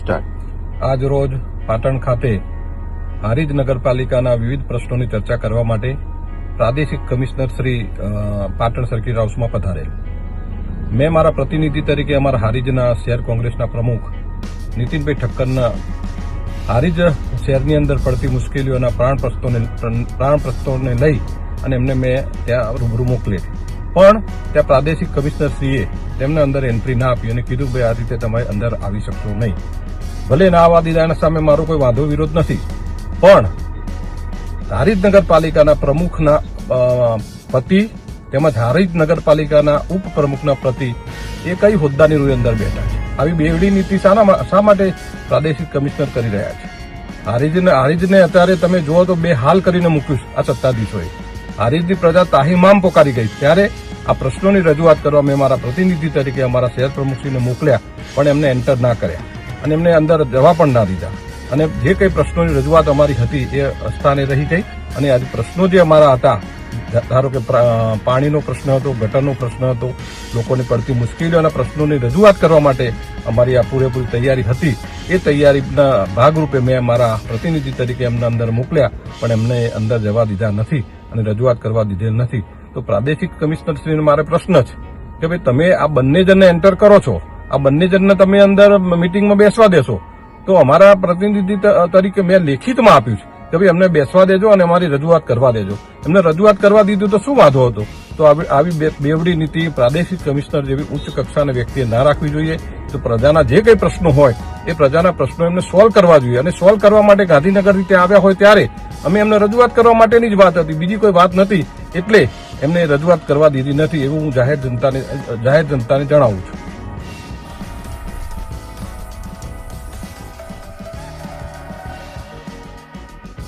Start. આજ રોજ પાટણ ખાતે હારીજ નગરપાલિકાના વિવિધ પ્રશ્નોની ચર્ચા કરવા માટે પ્રાદેશિક કમિશનર શ્રી પાટણ સર્કિટ હાઉસમાં પધારેલ. મેં મારા પ્રતિનિધિ તરીકે અમારા હારીજના શહેર કોંગ્રેસના પ્રમુખ નીતિનભાઈ ઠક્કરના હારીજ શહેરની અંદર પડતી મુશ્કેલીઓના પ્રાણ પ્રશ્નોને લઈ અને એમને મેં ત્યાં રૂબરૂ મોકલેલ. પણ ત્યાં પ્રાદેશિક કમિશનરશ્રીએ તેમને અંદર એન્ટ્રી ના આપી અને કીધું ભાઈ આ રીતે તમે અંદર આવી શકશો નહીં. ભલે ના આવવા દીધા એના સામે મારો કોઈ વાંધો વિરોધ નથી, પણ હારીજ નગરપાલિકાના પ્રમુખના પતિ તેમજ હારીજ નગરપાલિકાના ઉપપ્રમુખના પતિ એ કઈ હોદ્દાની રૂએ અંદર બેઠા છે? આવી બેવડી નીતિ શા માટે પ્રાદેશિક કમિશનર કરી રહ્યા છે? હારીજને અત્યારે તમે જુઓ તો બે હાલ કરીને મૂક્યું આ સત્તાધીશોએ. હારીજની પ્રજા તાહીમામ પોકારી ગઈ. ત્યારે આ પ્રશ્નોની રજૂઆત કરવા મેં મારા પ્રતિનિધિ તરીકે અમારા શહેર પ્રમુખશ્રીને મોકલ્યા, પણ એમને એન્ટર ના કર્યા અને એમને અંદર જવા પણ ના દીધા. અને જે કંઈ પ્રશ્નોની રજૂઆત અમારી હતી એ સ્થાને રહી ગઈ. અને આજે પ્રશ્નો જે અમારા હતા, ધારો કે પાણીનો પ્રશ્ન હતો, ગટરનો પ્રશ્ન હતો, લોકોની પડતી મુશ્કેલીઓના પ્રશ્નોની રજૂઆત કરવા માટે અમારી આ પૂરેપૂરી તૈયારી હતી. એ તૈયારીના ભાગરૂપે મેં મારા પ્રતિનિધિ તરીકે એમને અંદર મોકલ્યા, પણ એમને અંદર જવા દીધા નથી અને રજૂઆત કરવા દીધેલ નથી. તો પ્રાદેશિક કમિશનરશ્રીને મારે પ્રશ્ન છે કે ભાઈ તમે આ બંને જણને એન્ટર કરો છો, આ બંને જણને તમે અંદર મિટિંગમાં બેસવા દેશો, તો અમારા પ્રતિનિધિ તરીકે મેં લેખિતમાં આપ્યું છે કે ભાઈ એમને બેસવા દેજો અને અમારી રજૂઆત કરવા દેજો. એમને રજૂઆત કરવા દીધું તો શું વાંધો હતો? તો આવી બેવડી નીતિ પ્રાદેશિક કમિશનર જેવી ઉચ્ચ કક્ષાના વ્યક્તિએ ના રાખવી જોઈએ. તો પ્રજાના જે કંઈ પ્રશ્નો હોય એ પ્રજાના પ્રશ્નો એમને સોલ્વ કરવા જોઈએ. અને સોલ્વ કરવા માટે ગાંધીનગર રીતે આવ્યા હોય ત્યારે અમે એમને રજૂઆત કરવા માટેની જ વાત હતી, બીજી કોઈ વાત નથી. એટલે એમને રજૂઆત કરવા દીધી નથી એવું હું જાહેર જનતાને જણાવું છું.